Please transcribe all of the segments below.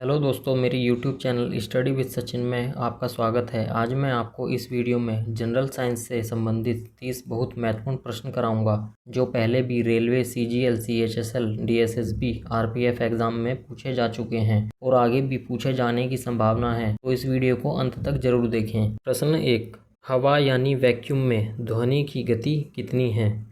Hello दोस्तों, मेरी YouTube channel study with Sachin में आपका स्वागत है। आज मैं आपको इस वीडियो में जनरल साइंस से संबंधित 30 बहुत महत्वपूर्ण प्रश्न कराऊंगा जो पहले भी railway, CGL, CHSL, DSSB, RPF exam में पूछे जा चुके हैं और आगे भी पूछे जाने की संभावना है, तो इस वीडियो को अंत तक जरूर देखें। प्रश्न 1, हवा यानी वैक्यूम में ध्वनि की गति कितनी है?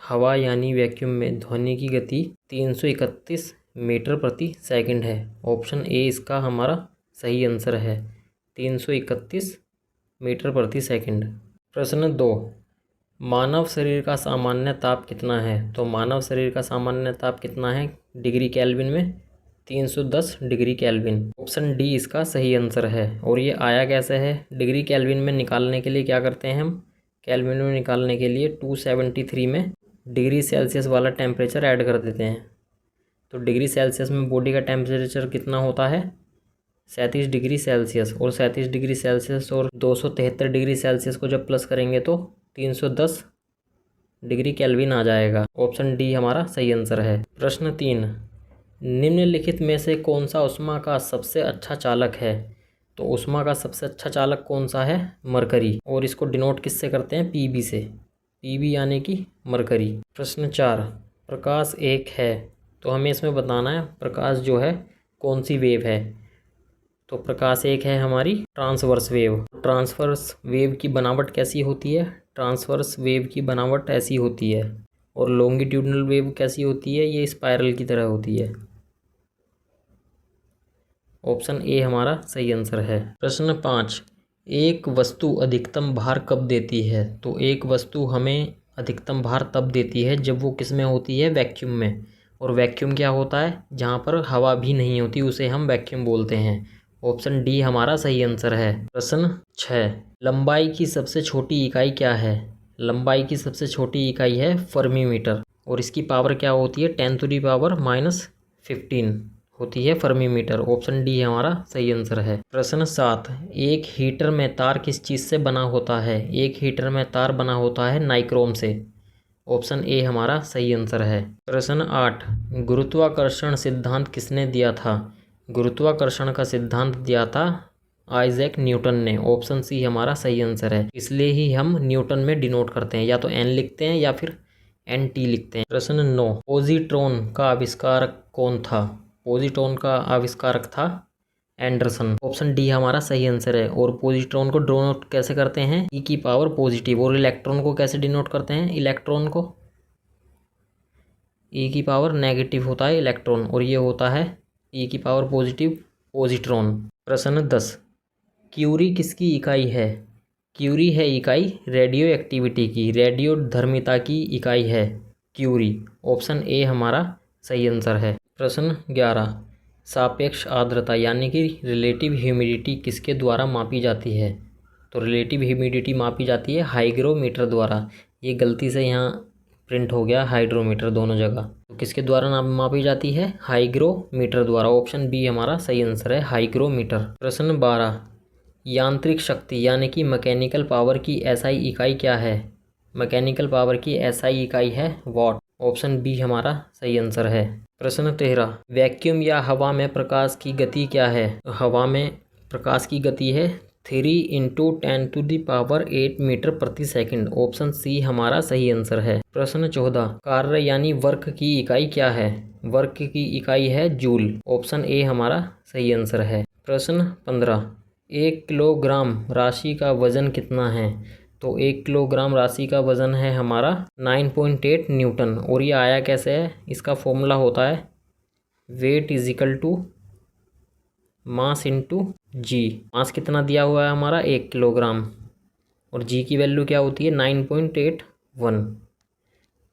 हवा यानी वैक्यूम में ध्वनि की गति 331 मीटर प्रति सेकंड है। ऑप्शन ए इसका हमारा सही आंसर है, 331 मीटर प्रति सेकंड। प्रश्न 2, मानव शरीर का सामान्य ताप कितना है? तो मानव शरीर का सामान्य ताप कितना है डिग्री केल्विन में? 310 डिग्री केल्विन। ऑप्शन डी इसका सही आंसर है। और ये आया कैसे है? डिग्री केल्विन में निकालने के लिए क्या करते हैं हम? केल्विन में निकालने के लिए 273 में डिग्री सेल्सियस वाला टेम्परेचर ऐड कर देते हैं। तो डिग्री सेल्सियस में बॉडी का टेम्परेचर कितना होता है? 37 डिग्री सेल्सियस। और 37 डिग्री सेल्सियस और 273 डिग्री सेल्सियस को जब प्लस करेंगे तो 310 डिग्री केल्विन आ जाएगा। ऑप्शन डी हमारा सही आंसर है। प्रश्न 3, निम्नलिखित में से कौन सा ऊष्मा का सबसे अच्छा चालक है? तो ऊष्मा का सबसे अच्छा चालक कौन सा है? मरकरी। और इसको डिनोट किससे करते हैं? पीबी से। पीबी यानी कि मरकरी। प्रश्न 4, प्रकाश एक है, तो हमें इसमें बताना है प्रकाश जो है कौन सी वेव है। तो प्रकाश एक है हमारी ट्रांसवर्स वेव। ट्रांसवर्स वेव की बनावट कैसी होती है? ट्रांसवर्स वेव की बनावट ऐसी होती है। और लॉन्गिट्यूडनल वेव कैसी होती है? ये स्पाइरल की तरह होती है। ऑप्शन ए हमारा सही आंसर है। प्रश्न 5, एक वस्तु अधिकतम भार कब देती है? तो एक वस्तु हमें अधिकतम भार तब देती है जब वो किस में होती है? वैक्यूम में। और वैक्यूम क्या होता है? जहाँ पर हवा भी नहीं होती उसे हम वैक्यूम बोलते हैं। ऑप्शन डी हमारा सही आंसर है। प्रश्न 6, लंबाई की सबसे छोटी इकाई क्या है? लंबाई की सबसे छोटी इकाई है फर्मी-मीटर। और इसकी पावर क्या होती है? 10⁻⁻15 होती है फर्मी-मीटर। ऑप्शन डी हमारा सही आंसर है। प्रश्न 7, एक हीटर में तार किस चीज़ से बना होता है? एक हीटर में तार बना होता है नाइक्रोम से। ऑप्शन ए हमारा सही आंसर है। प्रश्न 8, गुरुत्वाकर्षण सिद्धांत किसने दिया था? गुरुत्वाकर्षण का सिद्धांत दिया था आइजैक न्यूटन ने। ऑप्शन सी हमारा सही आंसर है। इसलिए ही हम न्यूटन में डिनोट करते हैं, या तो एन लिखते हैं या फिर एन टी लिखते हैं। प्रश्न 9, पॉजिट्रॉन का आविष्कारक कौन था? पॉजिट्रॉन का आविष्कारक था एंडरसन। ऑप्शन डी हमारा सही आंसर है। और पॉजिट्रॉन को डिनोट कैसे करते हैं? ई की पावर पॉजिटिव। और इलेक्ट्रॉन को कैसे डिनोट करते हैं? इलेक्ट्रॉन को ई की पावर नेगेटिव होता है इलेक्ट्रॉन, और ये होता है ई की पावर पॉजिटिव पॉजिट्रॉन। प्रश्न 10, क्यूरी किसकी इकाई है? क्यूरी है इकाई रेडियो एक्टिविटी की, रेडियो धर्मिता की इकाई है क्यूरी। ऑप्शन ए हमारा सही आंसर है। प्रश्न 11, सापेक्ष आर्द्रता यानी कि रिलेटिव ह्यूमिडिटी किसके द्वारा मापी जाती है? तो रिलेटिव ह्यूमिडिटी मापी जाती है हाइग्रोमीटर द्वारा। ये गलती से यहाँ प्रिंट हो गया हाइड्रोमीटर दोनों जगह। तो किसके द्वारा मापी जाती है? हाइग्रोमीटर द्वारा। ऑप्शन बी हमारा सही आंसर है, हाइग्रोमीटर। प्रश्न 12, यांत्रिक शक्ति यानी कि मैकेनिकल पावर की एसआई इकाई क्या है? मैकेनिकल पावर की एसआई इकाई है वॉट। ऑप्शन बी हमारा सही आंसर है। प्रश्न 13, वैक्यूम या हवा में प्रकाश की गति क्या है? हवा में प्रकाश की गति है 3 × 10⁸ मीटर प्रति सेकंड। ऑप्शन सी हमारा सही आंसर है। प्रश्न 14, कार्य यानी वर्क की इकाई क्या है? वर्क की इकाई है जूल। ऑप्शन ए हमारा सही आंसर है। प्रश्न 15, 1 किलोग्राम राशि का वजन कितना है? तो 1 किलोग्राम राशि का वजन है हमारा 9.8 न्यूटन। और ये आया कैसे है? इसका फॉर्मूला होता है weight equal to mass into g. Mass कितना दिया हुआ है हमारा? 1 किलोग्राम। और जी की वैल्यू क्या होती है? 9.81।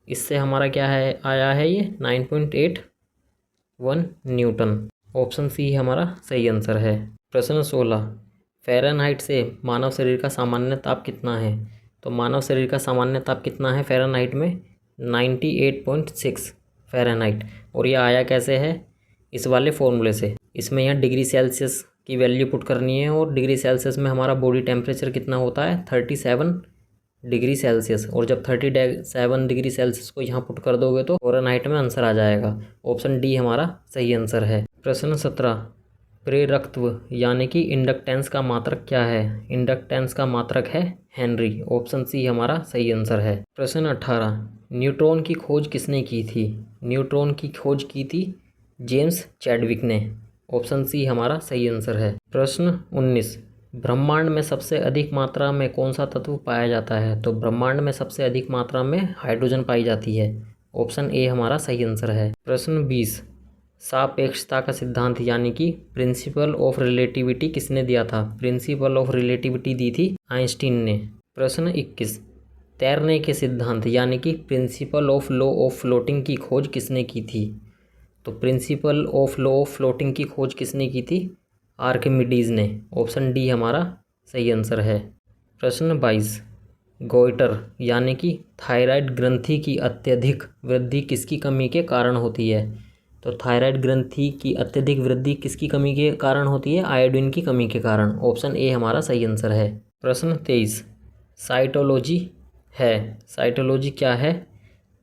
इससे हमारा क्या है आया है? ये 9.81 न्यूटन। ऑप्शन सी हमारा सही आंसर है। प्रश्न 16, फ़ारेनहाइट से मानव शरीर का सामान्य ताप कितना है? तो मानव शरीर का सामान्य ताप कितना है फ़ारेनहाइट में? 98.6 फ़ारेनहाइट। और ये आया कैसे है? इस वाले फॉर्मूले से। इसमें यहाँ डिग्री सेल्सियस की वैल्यू पुट करनी है, और डिग्री सेल्सियस में हमारा बॉडी टेम्परेचर कितना होता है? 37 डिग्री सेल्सियस। और जब 37 डिग्री सेल्सियस को यहाँ पुट कर दोगे तो फ़ारेनहाइट में आंसर आ जाएगा। ऑप्शन डी हमारा सही आंसर है। प्रश्न 17, प्रेरकत्व यानी कि इंडक्टेंस का मात्रक क्या है? इंडक्टेंस का मात्रक है हेनरी। ऑप्शन सी हमारा सही आंसर है। प्रश्न 18, न्यूट्रॉन की खोज किसने की थी? न्यूट्रॉन की खोज की थी जेम्स चैडविक ने। ऑप्शन सी हमारा सही आंसर है। प्रश्न 19, ब्रह्मांड में सबसे अधिक मात्रा में कौन सा तत्व पाया जाता है? तो ब्रह्मांड में सबसे अधिक मात्रा में हाइड्रोजन पाई जाती है। ऑप्शन ए हमारा सही आंसर है। प्रश्न 20, सापेक्षता का सिद्धांत यानी कि प्रिंसिपल ऑफ रिलेटिविटी किसने दिया था? प्रिंसिपल ऑफ रिलेटिविटी दी थी आइंस्टीन ने। प्रश्न 21, तैरने के सिद्धांत यानी कि principle of law of floating की खोज किसने की थी? तो principle of law of floating की खोज किसने की थी? आर्किमिडीज ने। ऑप्शन डी हमारा सही आंसर है। प्रश्न 22, गोइटर यानी कि थायराइड ग्रंथि की अत्यधिक वृद्धि किसकी कमी के कारण होती है? तो थायराइड ग्रंथि की अत्यधिक वृद्धि किसकी कमी के कारण होती है? आयोडीन की कमी के कारण। ऑप्शन ए हमारा सही आंसर है। प्रश्न 23, साइटोलॉजी है। साइटोलॉजी क्या है?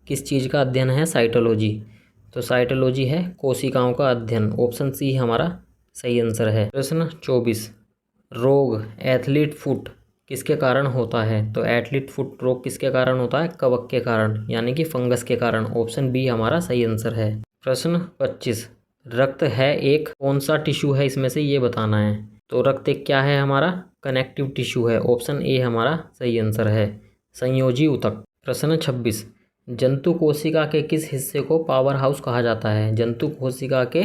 किस चीज़ का अध्ययन है साइटोलॉजी? तो साइटोलॉजी है कोशिकाओं का अध्ययन। ऑप्शन सी हमारा सही आंसर है। प्रश्न 24, रोग एथलीट फुट किसके कारण होता है? तो एथलीट फुट रोग किसके कारण होता है? कवक के कारण यानी कि फंगस के कारण। ऑप्शन बी हमारा सही आंसर है। प्रश्न 25, रक्त है एक कौन सा टिश्यू है इसमें से ये बताना है? तो रक्त एक क्या है हमारा? कनेक्टिव टिश्यू है। ऑप्शन ए हमारा सही आंसर है, संयोजी ऊतक। प्रश्न 26, जंतु कोशिका के किस हिस्से को पावर हाउस कहा जाता है? जंतु कोशिका के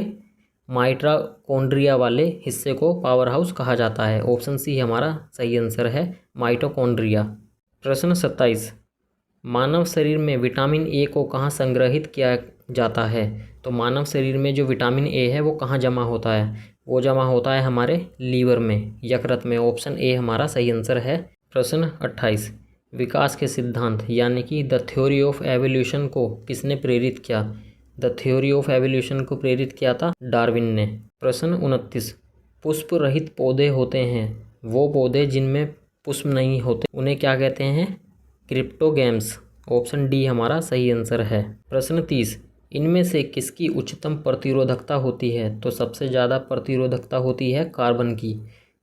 माइटोकॉन्ड्रिया वाले हिस्से को पावर हाउस कहा जाता है। ऑप्शन सी हमारा सही आंसर है, माइटोकॉन्ड्रिया। प्रश्न 27, मानव शरीर में विटामिन ए को कहाँ संग्रहित किया जाता है? तो मानव शरीर में जो विटामिन ए है वो कहाँ जमा होता है? वो जमा होता है हमारे लीवर में, यकृत में। ऑप्शन ए हमारा सही आंसर है। प्रश्न 28, विकास के सिद्धांत यानी कि द थ्योरी ऑफ एवोल्यूशन को किसने प्रेरित किया? द थ्योरी ऑफ एवोल्यूशन को प्रेरित किया था डार्विन ने। प्रश्न 29, पुष्प रहित पौधे होते हैं वो पौधे जिनमें पुष्प नहीं होते उन्हें क्या कहते हैं? क्रिप्टोगैम्स। ऑप्शन डी हमारा सही आंसर है। प्रश्न 30, इनमें से किसकी उच्चतम प्रतिरोधकता होती है? तो सबसे ज़्यादा प्रतिरोधकता होती है कार्बन की,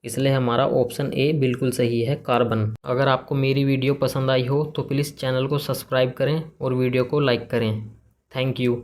इसलिए हमारा ऑप्शन ए बिल्कुल सही है, कार्बन। अगर आपको मेरी वीडियो पसंद आई हो तो प्लीज़ चैनल को सब्सक्राइब करें और वीडियो को लाइक करें। Thank you.